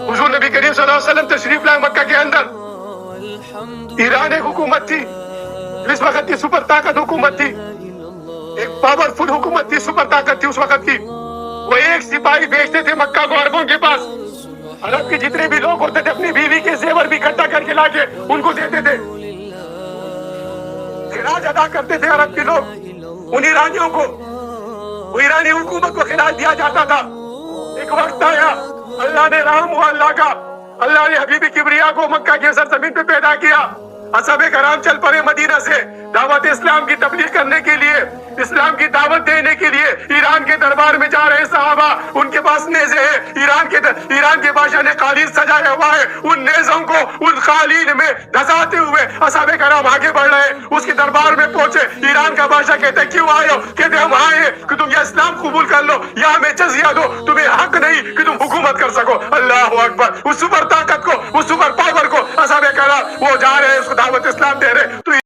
حضور نبی کریم صلی اللہ علیہ وسلم تشریف لائے مکہ کے اندر. ایران ایک حکومت تھی، اس وقت کی سپر طاقت حکومت تھی، ایک پاورفل حکومت تھی، سپر طاقت تھی اس وقت کی. وہ ایک سپاہی بھیجتے تھے مکہ کو عربوں کے پاس. عرب کے جتنے بھی لوگ ہوتے تھے اپنی بیوی کے زیور بھی اکٹھا کر کے لا کے ان کو دیتے تھے. خراج ادا کرتے تھے عرب کے لوگ ان ایرانیوں کو. وہ ایرانی حکومت کو خراج دیا جاتا تھا. ایک وقت آیا، اللہ نے رحم ہوا اللہ کا، اللہ نے حبیب کبریا کو مکہ کے سرزمین پہ پیدا کیا. اصحاب کرام چل پڑے مدینہ سے دعوت اسلام کی تبلیغ کرنے کے لیے، اسلام کی دعوت دینے کے لیے. ایران کے دربار میں جا رہے صحابہ، ان کے پاس نیزے ہیں. ایران کے بادشاہ نے قالین سجایا ہوا ہے، ان نیزوں کو ان قالین میں دھساتے ہوئے اصحاب کرام آگے بڑھ رہے ہیں. اس کے دربار میں پہنچے. ایران کا بادشاہ کہتے کیوں آئے ہو؟ کہتے ہم آئے ہیں کہ تم یہ اسلام قبول کر لو یا ہمیں جزیہ دو، تمہیں حق نہیں کہ تم حکومت کر سکو. اللہ اکبر. اس سپر طاقت کو، اس سپر پاور کو اصحاب کرام وہ جا رہے ہیں، اس کو دعوت اسلام دے رہے. تو